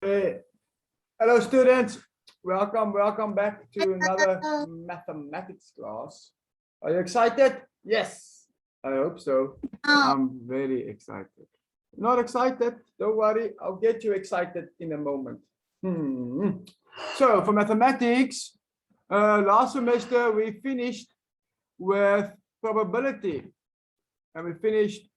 Hey, hello students, welcome back to another mathematics class. Are you excited? Yes, I hope so. I'm very excited. Not excited? Don't worry, I'll get you excited in a moment. So for mathematics, last semester we finished with probability and we finished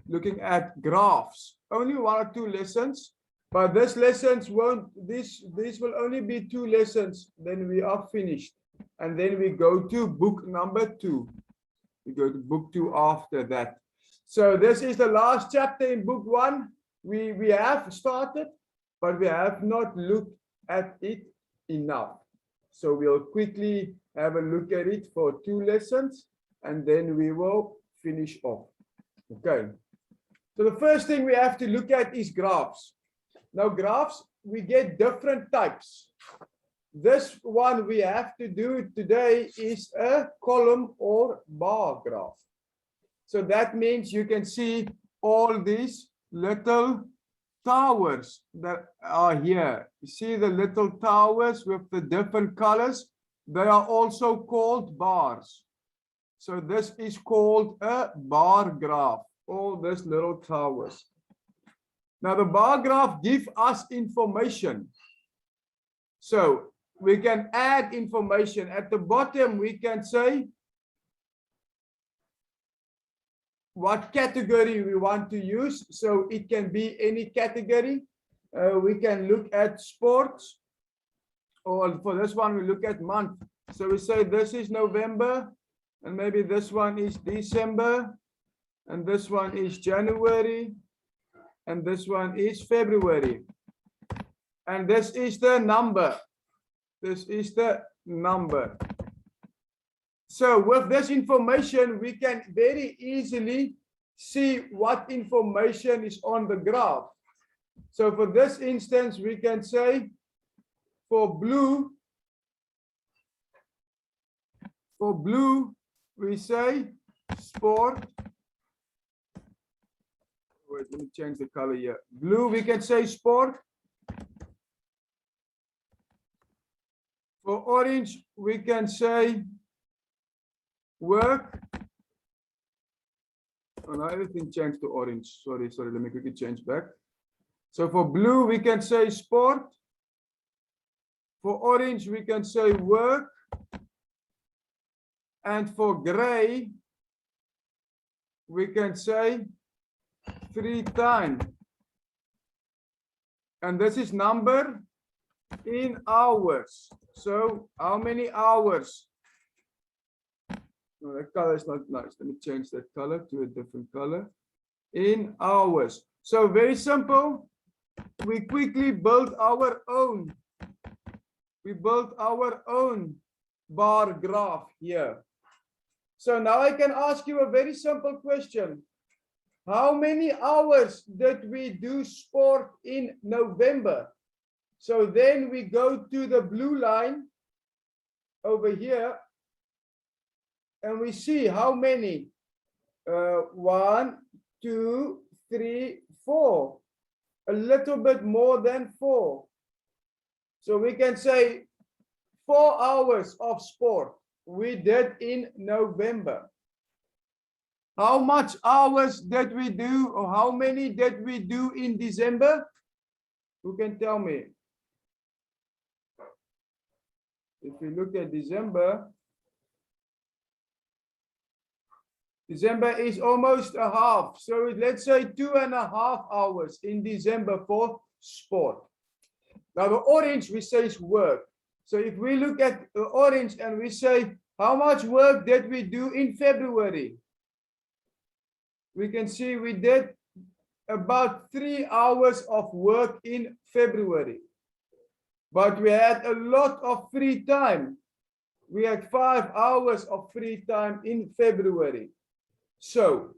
looking at graphs. Only 1 or 2 lessons. But this lessons won't, this will only be 2 lessons, then we are finished. And then we go to book number 2. We go to book 2 after that. So this is the last chapter in book 1. We have started, but we have not looked at it enough. So we'll quickly have a look at it for 2 lessons, and then we will finish off. Okay. So the first thing we have to look at is graphs. Now graphs, we get different types. This one we have to do today is a column or bar graph. So that means you can see all these little towers that are here. You see the little towers with the different colors? They are also called bars. So this is called a bar graph, all these little towers. Now the bar graph gives us information. So we can add information. At the bottom we can say what category we want to use. So it can be any category. We can look at sports, or for this one we look at month. So we say this is November, and maybe this one is December, and this one is January, and this one is February. And this is the number. This is the number. So with this information, we can very easily see what information is on the graph. So for this instance, we can say for blue, we say sport. Wait, let me change the color here. Blue, we can say sport. For orange, we can say work. Oh, now everything changed to orange. Sorry, let me quickly change back. So for blue, we can say sport. For orange, we can say work. And for gray, we can say 3 times. And this is number in hours. So how many hours? No, that color is not nice. Let me change that color to a different color. In hours. So very simple. We quickly build our own. We build our own bar graph here. So now I can ask you a very simple question. How many hours did we do sport in November? So then we go to the blue line over here and we see how many. 1, 2, 3, 4. A little bit more than 4. So we can say 4 hours of sport we did in November. How much hours did we do, or how many did we do in December? Who can tell me? If we look at December, December is almost a half. So let's say 2.5 hours in December for sport. Now the orange we say is work. So if we look at the orange and we say, how much work did we do in February? We can see we did about 3 hours of work in February. But we had a lot of free time. We had 5 hours of free time in February. So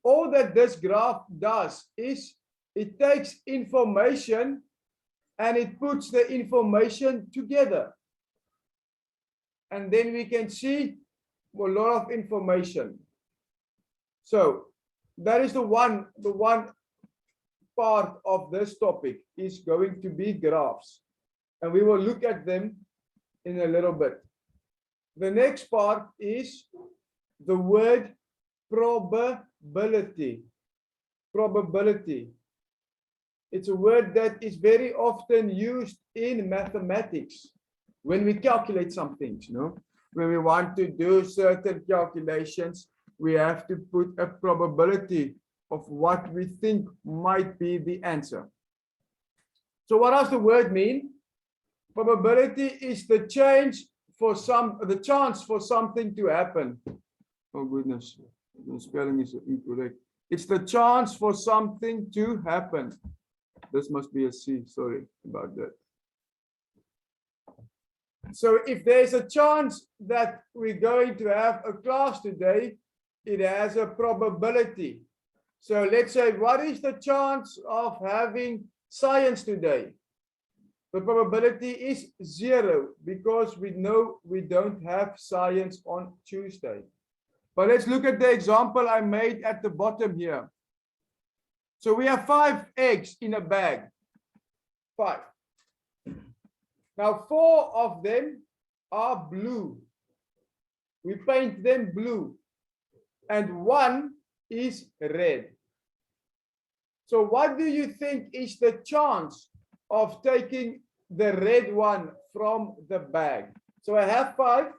all that this graph does is it takes information and it puts the information together. And then we can see a lot of information. So that is the one part of this topic is going to be graphs, and we will look at them in a little bit. The next part is the word probability. Probability. It's a word that is very often used in mathematics when we calculate some things, you know. When we want to do certain calculations, we have to put a probability of what we think might be the answer. So what does the word mean? Probability is the chance for something to happen. Oh goodness, the spelling is incorrect. It's the chance for something to happen. This must be a C, sorry about that. So if there's a chance that we're going to have a class today, it has a probability. So let's say, what is the chance of having science today? The probability is 0 because we know we don't have science on Tuesday. But let's look at the example I made at the bottom here. So we have 5 eggs in a bag. 5. Now 4 of them are blue. We paint them blue. And 1 is red. So what do you think is the chance of taking the red one from the bag? So I have 5.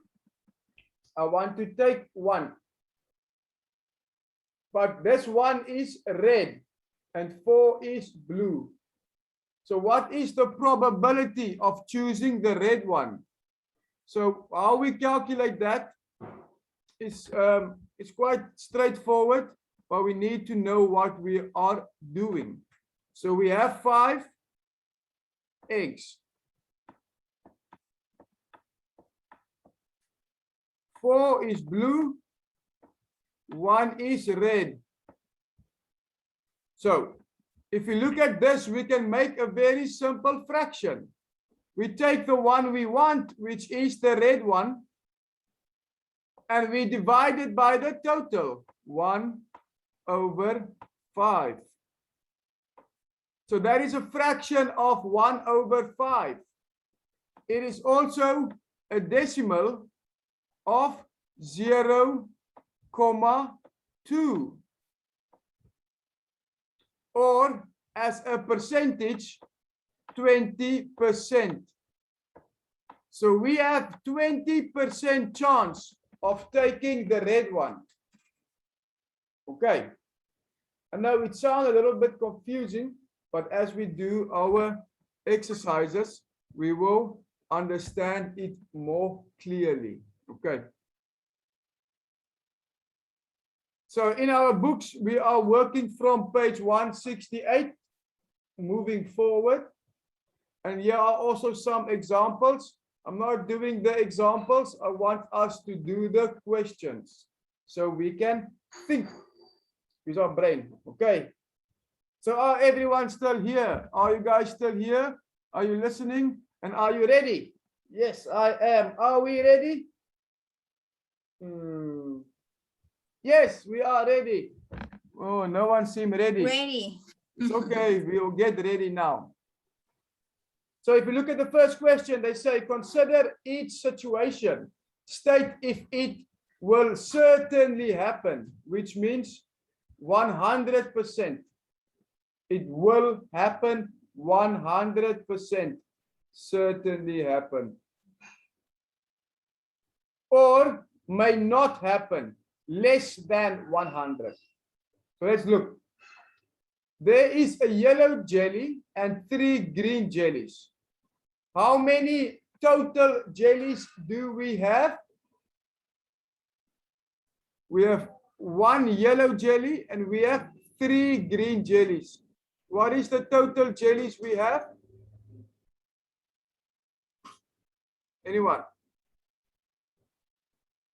I want to take 1. But this one is red and 4 is blue. So what is the probability of choosing the red one? So how we calculate that is it's quite straightforward, but we need to know what we are doing. So we have 5 eggs. 4 is blue, 1 is red. So if we look at this, we can make a very simple fraction. We take the one we want, which is the red one, and we divide it by the total, 1/5. So that is a fraction of 1/5. It is also a decimal of 0,2. Or as a percentage, 20%. So we have 20% chance of taking the red one. Okay. I know it sounds a little bit confusing, but as we do our exercises, we will understand it more clearly. Okay. So in our books, we are working from page 168, moving forward. And here are also some examples. I'm not doing the examples. I want us to do the questions so we can think with our brain. Okay. So are everyone still here? Are you guys still here? Are you listening? And are you ready? Yes, I am. Are we ready? Yes, we are ready. Oh, no one seems ready. Ready. It's okay. We will get ready now. So if you look at the first question, they say, consider each situation. State if it will certainly happen, which means 100%. It will happen 100%. Certainly happen. Or may not happen. Less than 100. So let's look. There is a yellow jelly and 3 green jellies. How many total jellies do we have? We have 1 yellow jelly and we have 3 green jellies. What is the total jellies we have? Anyone?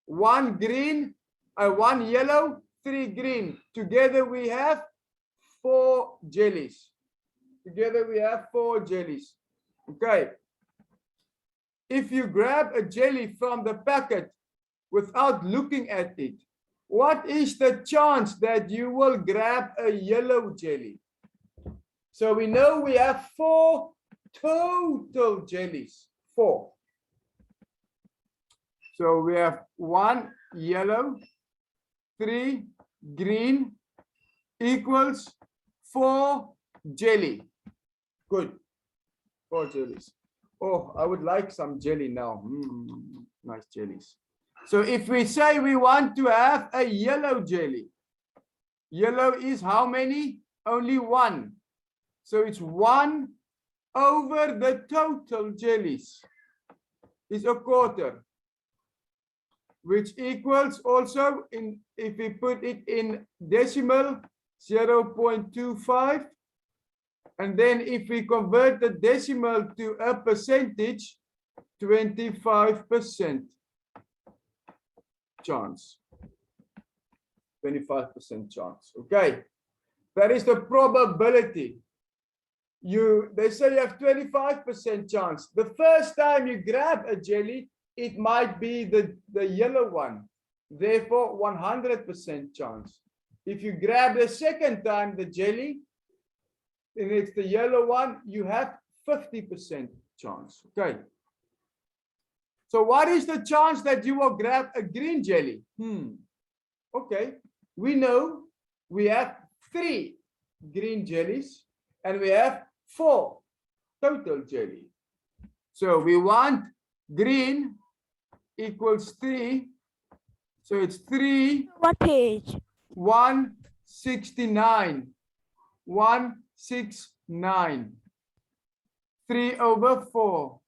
1 green, 1 yellow, 3 green. Together we have 4 jellies. Together we have 4 jellies. Okay. If you grab a jelly from the packet without looking at it, what is the chance that you will grab a yellow jelly? So we know we have 4 total jellies. 4. So we have 1 yellow, 3 green equals 4 jelly. Good. 4 jellies. Oh, I would like some jelly now. Nice jellies. So if we say we want to have a yellow jelly, yellow is how many? Only 1. So it's 1 over the total jellies is a quarter, which equals also, if we put it in decimal, 0.25. And then if we convert the decimal to a percentage, 25% chance. 25% chance. Okay. That is the probability. They say you have 25% chance. The first time you grab a jelly, it might be the yellow one. Therefore, 100% chance. If you grab the second time the jelly, and it's the yellow one, you have 50% chance. Okay. So what is the chance that you will grab a green jelly? Okay. We know we have 3 green jellies and we have 4 total jelly. So we want green equals 3. So it's 3. What page? 169. 169. 3 over 4.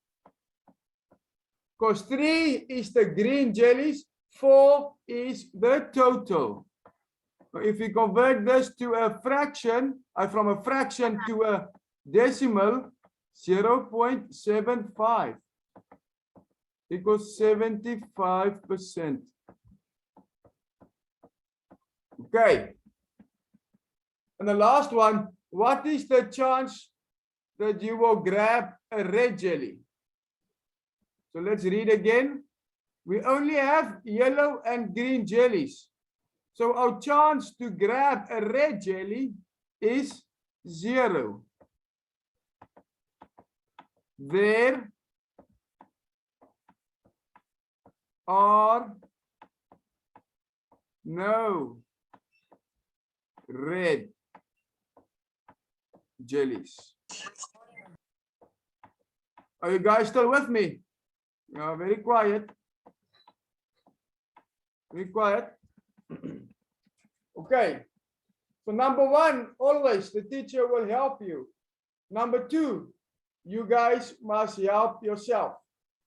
Because 3 is the green jellies, 4 is the total. So if we convert this to a fraction, from a fraction to a decimal, 0.75 equals 75%. Okay. And the last one, what is the chance that you will grab a red jelly? So let's read again. We only have yellow and green jellies. So our chance to grab a red jelly is 0. There are no red jellies. Are you guys still with me? Very quiet. Very quiet. Okay. So number 1, always the teacher will help you. Number 2, you guys must help yourself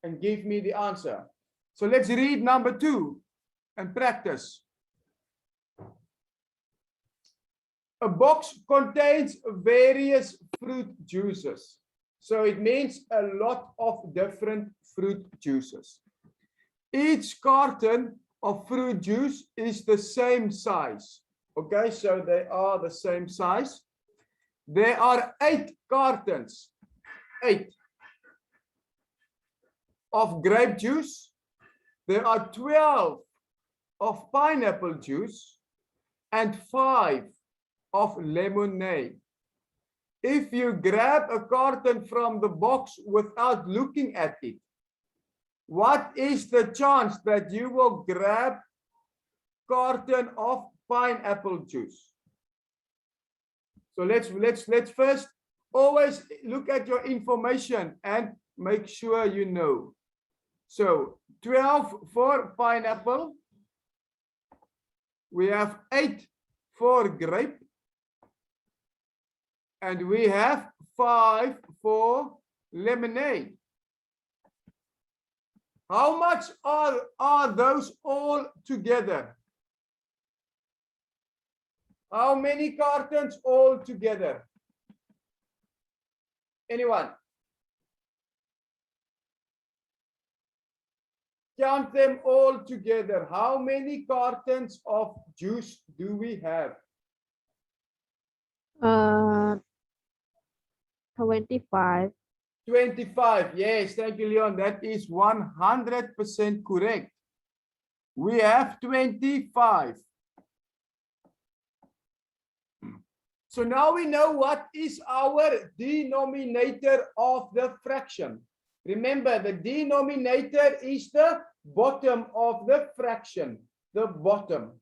and give me the answer. So let's read number 2 and practice. A box contains various fruit juices. So it means a lot of different fruit juices. Each carton of fruit juice is the same size. Okay, so they are the same size. There are 8 cartons, 8 of grape juice. There are 12 of pineapple juice and 5 of lemonade. If you grab a carton from the box without looking at it, what is the chance that you will grab carton of pineapple juice? So let's first always look at your information and make sure you know. So 12 for pineapple. We have 8 for grape. And we have 5 for lemonade. How much are those all together? How many cartons all together? Anyone? Count them all together. How many cartons of juice do we have? 25. 25. Yes, thank you, Leon. That is 100% correct. We have 25. So now we know what is our denominator of the fraction. Remember, the denominator is the bottom of the fraction. The bottom,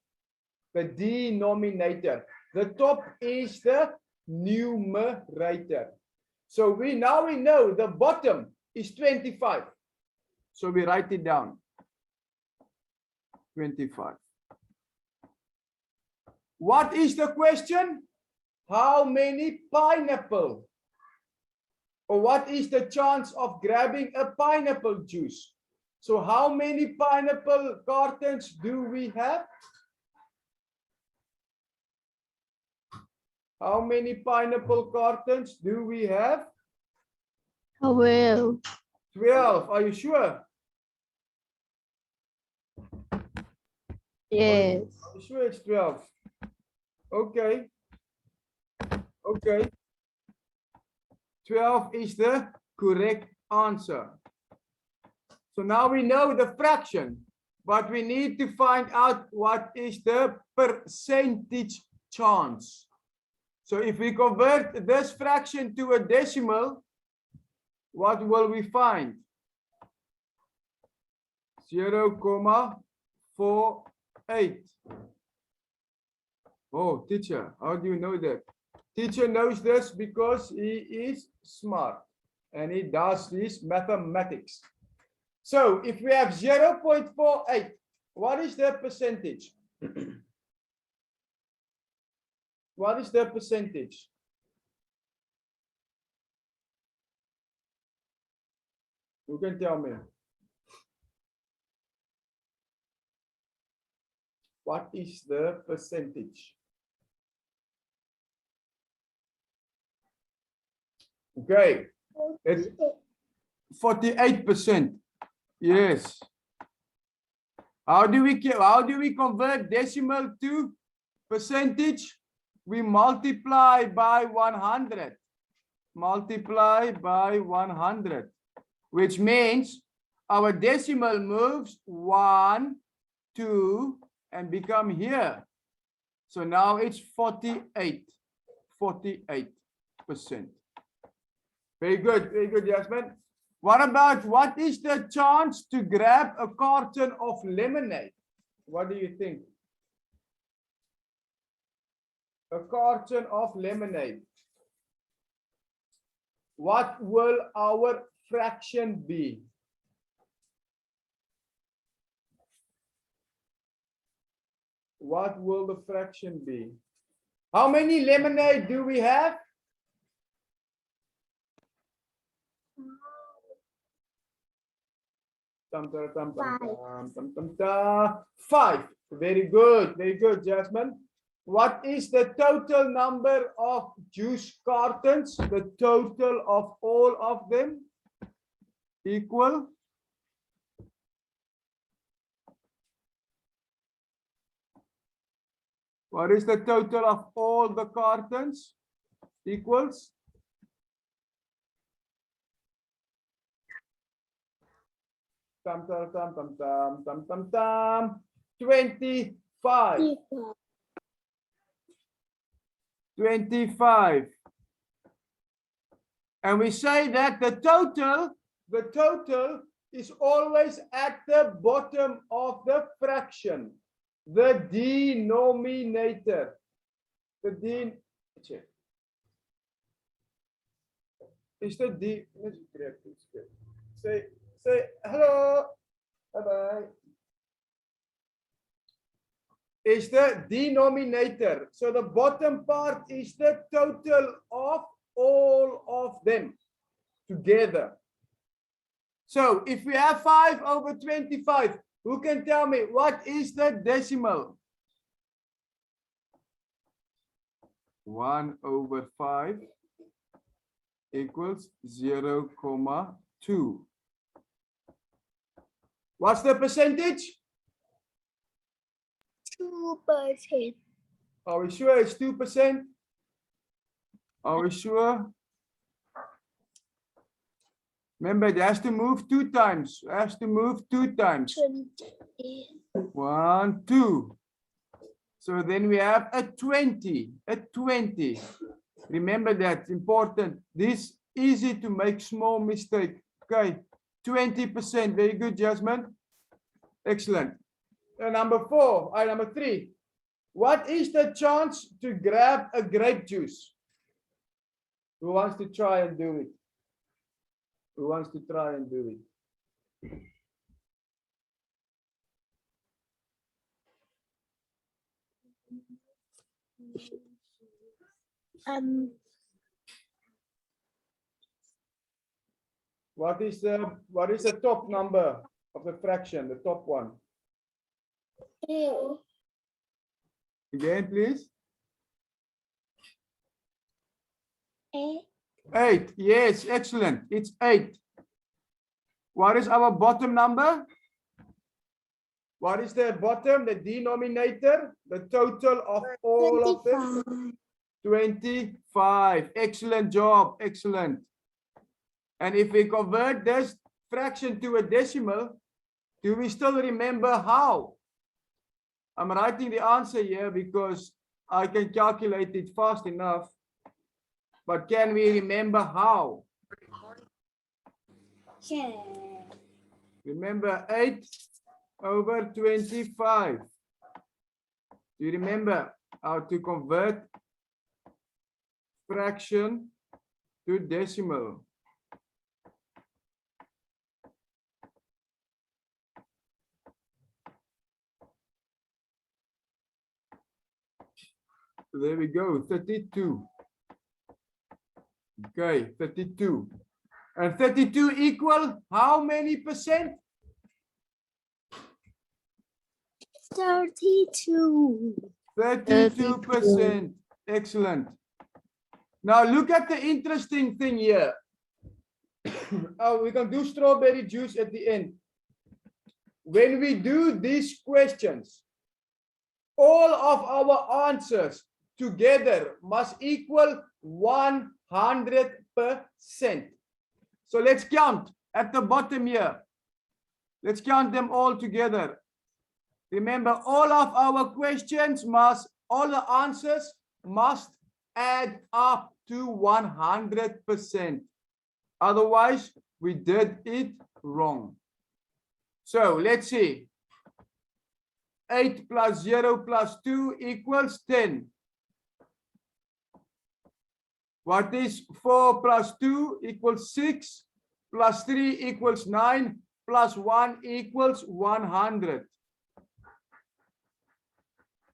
the denominator. The top is the numerator. So now we know the bottom is 25. So we write it down. 25. What is the question? How many pineapple? Or what is the chance of grabbing a pineapple juice? So how many pineapple cartons do we have? How many pineapple cartons do we have? 12. 12. Are you sure? Yes. Are you sure it's 12? Okay. Okay. 12 is the correct answer. So now we know the fraction, but we need to find out what is the percentage chance. So if we convert this fraction to a decimal, what will we find? 0.48. Oh, teacher, how do you know that? Teacher knows this because he is smart and he does this mathematics. So if we have 0.48, what is the percentage? What is the percentage? Who can tell me? What is the percentage? Okay, it's 48%. Yes. How do we convert decimal to percentage? We multiply by 100. Multiply by 100, which means our decimal moves 1, 2, and become here. So now it's 48%. Very good, Jasmine. What is the chance to grab a carton of lemonade? What do you think? A carton of lemonade. What will our fraction be? What will the fraction be? How many lemonade do we have? Five. Very good, Jasmine. What is the total number of juice cartons? The total of all of them equal? What is the total of all the cartons? Equals? Tam, tam, tam, tam, tam, tam, tam, tam. 25. 25. And we say that the total is always at the bottom of the fraction, the denominator. Is the D? Say hello. Bye-bye. Is the denominator. So the bottom part is the total of all of them together. So if we have 5 over 25, who can tell me what is the decimal? 1 over 5 equals 0.2. What's the percentage? 2%. Are we sure it's 2%? Are we sure? Remember, it has to move 2 times. It has to move 2 times. 20. 1, 2. So then we have a 20. Remember that, important. This easy to make small mistake. Okay, 20%. Very good, Jasmine. Excellent. Number 3. What is the chance to grab a grape juice? Who wants to try and do it? Who wants to try and do it? What is the top number of the fraction, the top one? Again, please. 8. Yes, excellent. It's 8. What is our bottom number? What is the bottom, the denominator, the total of all of them? 25. Excellent job. Excellent. And if we convert this fraction to a decimal, do we still remember how? I'm writing the answer here because I can calculate it fast enough. But can we remember how? Sure. Remember 8 over 25. Do you remember how to convert fraction to decimal? There we go, 32. Okay, 32. And 32 equal how many percent? 32. 32%. Excellent. Now look at the interesting thing here. Oh, we can do strawberry juice at the end. When we do these questions, all of our answers together must equal 100%. So let's count at the bottom here. Let's count them all together. Remember, all of our questions all the answers must add up to 100%. Otherwise, we did it wrong. So let's see. 8 plus 0 plus 2 equals 10. What is 4 plus 2 equals 6, plus 3 equals 9, plus 1 equals 100.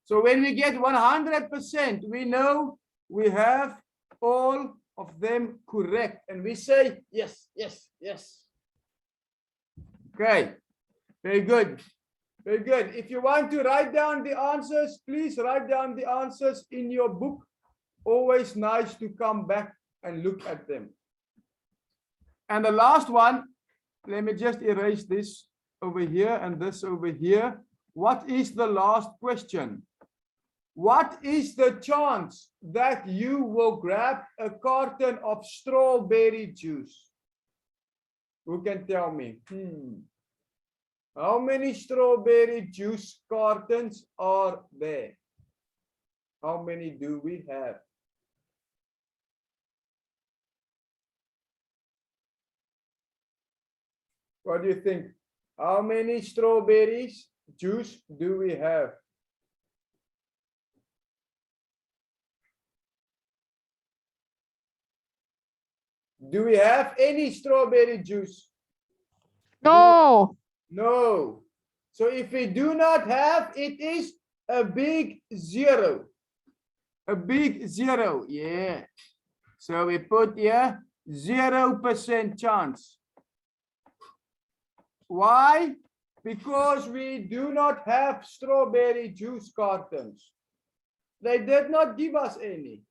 So when we get 100%, we know we have all of them correct. And we say, yes, yes, yes. Okay, very good. Very good. If you want to write down the answers, please write down the answers in your book. Always nice to come back and look at them. And the last one, let me just erase this over here and this over here. What is the last question? What is the chance that you will grab a carton of strawberry juice? Who can tell me? How many strawberry juice cartons are there? How many do we have? What do you think? How many strawberries juice do we have? Do we have any strawberry juice? No. No. So if we do not have, it is a big 0. A big 0. Yeah. So we put here 0% chance. Why? Because we do not have strawberry juice cartons. They did not give us any.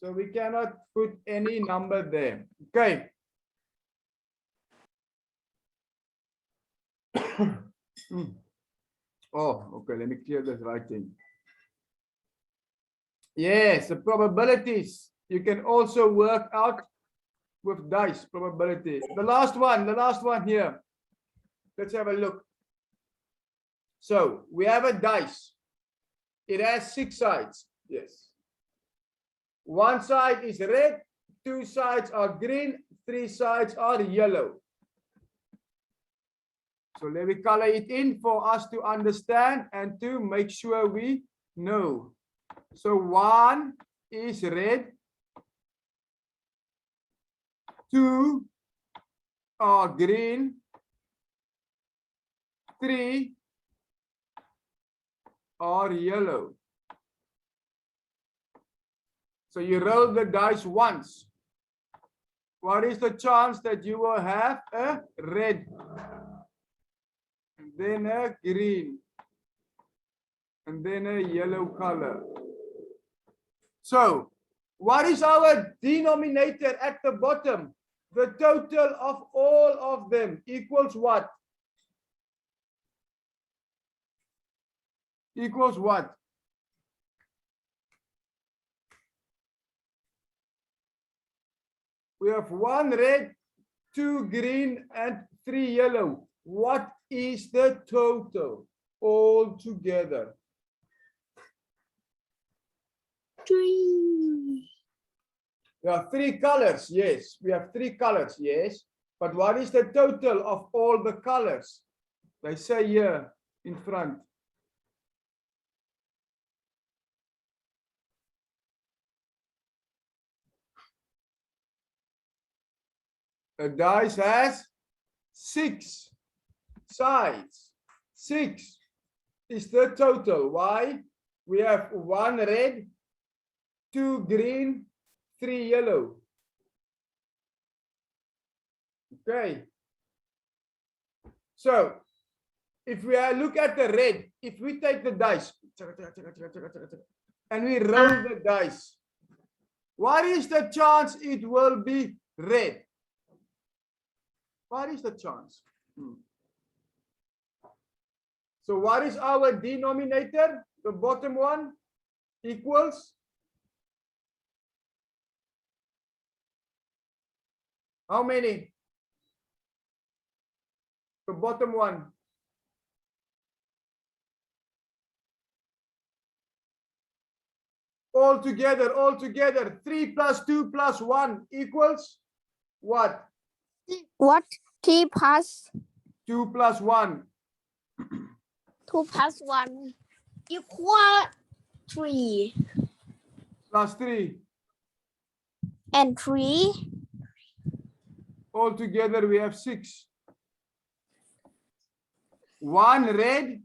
So we cannot put any number there. Okay. Oh, okay. Let me clear this writing. Yes, the probabilities. You can also work out with dice probability. The last one here. Let's have a look. So we have a dice. It has 6 sides. Yes. One side is red, 2 sides are green, 3 sides are yellow. So let me color it in for us to understand and to make sure we know. So 1 is red, 2 are green, 3 are yellow. So you roll the dice once. What is the chance that you will have a red, and then a green, and then a yellow color? So what is our denominator at the bottom? The total of all of them equals what? Equals what? We have 1 red, 2 green, and 3 yellow. What is the total all together? 3. We have 3 colors, yes. We have 3 colors, yes. But what is the total of all the colors? They say here in front. A dice has 6 sides. 6 is the total. Why? We have 1 red, 2 green, 3 yellow. Okay. So if we look at the red, if we take the dice and we roll the dice, what is the chance it will be red? What is the chance? So what is our denominator? The bottom one equals how many? The bottom one. All together, 3 plus 2 plus 1 equals what? What? 3 plus 2 plus 1. 2 plus 1 equal 3. Plus 3. And 3. All together we have 6. 1 red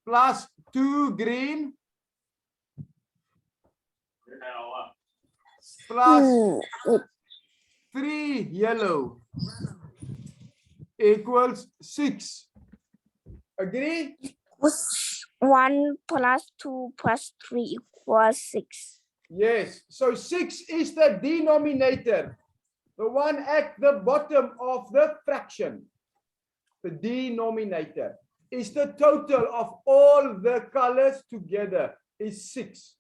plus 2 green plus 3 yellow equals 6. Agree? 1 plus 2 plus 3 equals 6. Yes. So 6 is the denominator, the one at the bottom of the fraction. The denominator is the total of all the colors together is 6.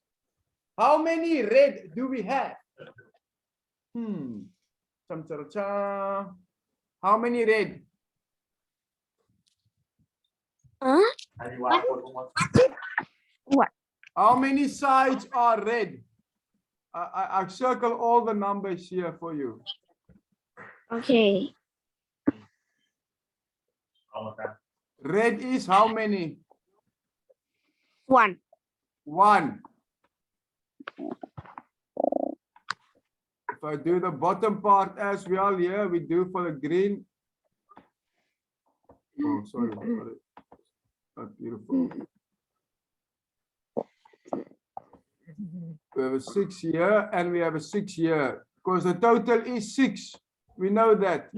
How many red do we have? How many red? What? How many sides are red? I circle all the numbers here for you. Okay. Red is how many? 1. 1. If I do the bottom part as well here, we do for the green. Oh, sorry. Not beautiful. We have a 6 here and we have a 6 here because the total is 6. We know that.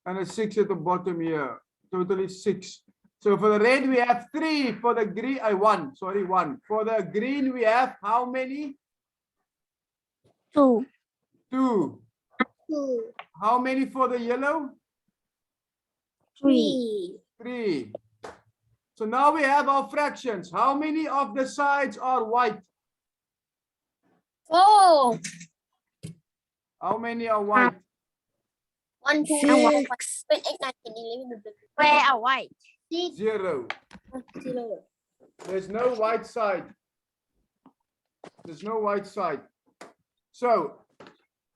And a 6 at the bottom here. Total is 6. So for the red, we have 3. For the green, 1. Sorry, 1. For the green, we have how many? 2. 2. 2. How many for the yellow? 3. 3. So now we have our fractions. How many of the sides are white? 4. How many are white? 1, 2, 6. Wait, 8, 9, 10, 11, Where are white? 6, 0. 0. There's no white side. There's no white side. So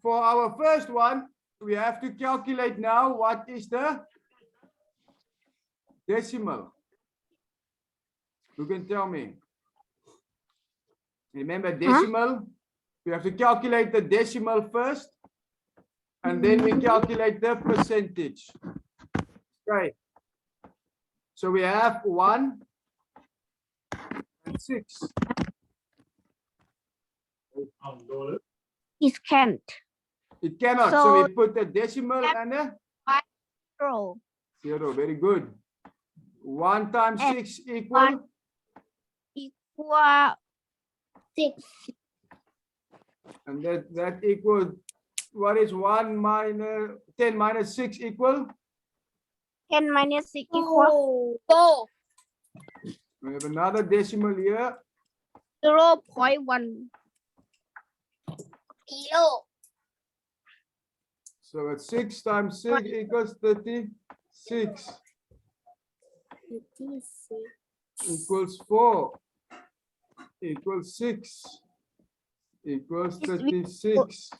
for our first one, we have to calculate now what is the decimal. Who can tell me? Remember decimal? We have to calculate the decimal first, and then we calculate the percentage. Okay. So we have 1 and 6. It can't. It cannot. So So we put the decimal and a 0. 0. Very good. 1 times And 6 equal Equal 6. and that equals, what is 1 minus 10 minus 6 equal? 10 minus 6 equal 4. We have another decimal here. 0.1. Kilo. So it's 6 times 6 equals 36 equals 4 equals 6 equals 36.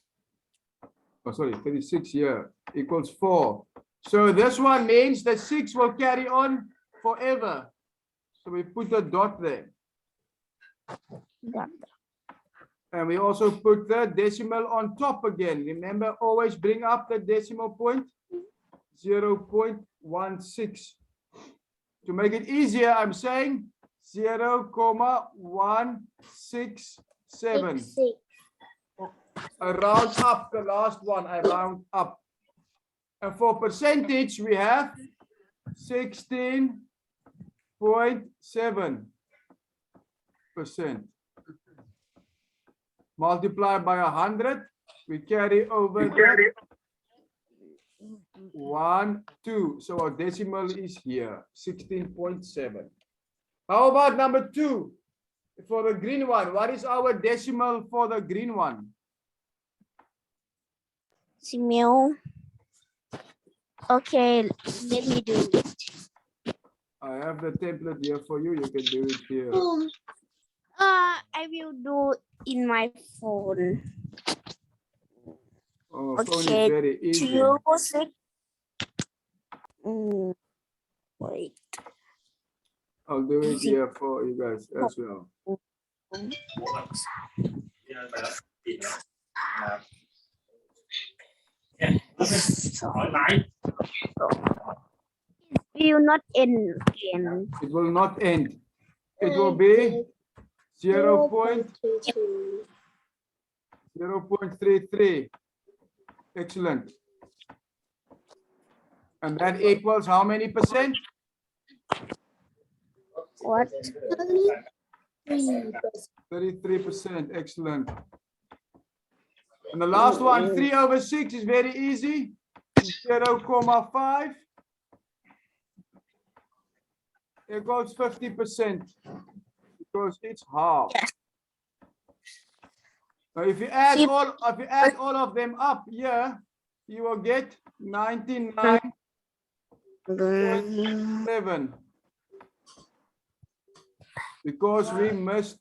Oh, sorry, 36 here equals 4. So this one means the 6 will carry on forever. So we put a dot there. And we also put the decimal on top again. Remember, always bring up the decimal point, 0.16. To make it easier, I'm saying 0.167. I round up the last one, I round up. And for percentage, we have 16.7%. Multiply by 100, we carry over the 1, 2. So our decimal is here, 16.7. How about number 2? For the green one, what is our decimal for the green one? Decimal. Okay, let me do it. I have the template here for you. You can do it here. I will do in my phone. Oh, phone is Okay, very easy. 2, 6. Wait. I'll do it here for you guys as well. It will not end again. It will not end. It will be 0.33. Excellent. And that equals how many percent? What? 33%. Excellent. And the last one, 3 over 6 is very easy. 0.5 equals 50% because it's half. Now, if you add all of them up here, you will get 99.7. Because we missed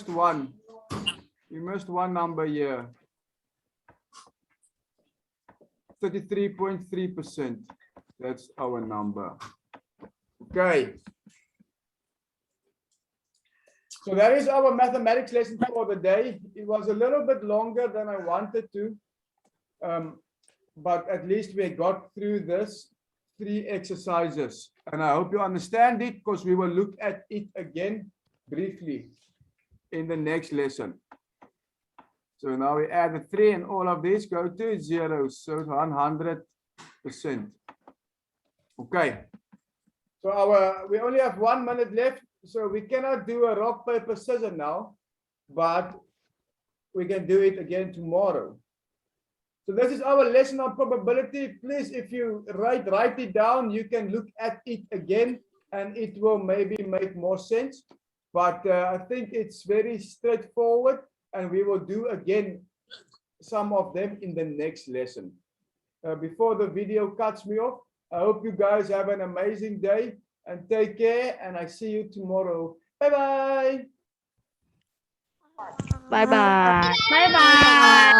one. We missed one number here. 33.3%. That's our number. Okay. So that is our mathematics lesson for the day. It was a little bit longer than I wanted to, but at least we got through this 3 exercises. And I hope you understand it because we will look at it again briefly in the next lesson. So now we add the 3 and all of these go to 0. So 100%. Okay. So we only have 1 minute left. So we cannot do a rock, paper, scissors now, but we can do it again tomorrow. So this is our lesson on probability. Please, if you write it down, you can look at it again and it will maybe make more sense. But I think it's very straightforward and we will do again some of them in the next lesson. Before the video cuts me off, I hope you guys have an amazing day and take care, and I see you tomorrow Bye bye. Bye bye. Bye bye.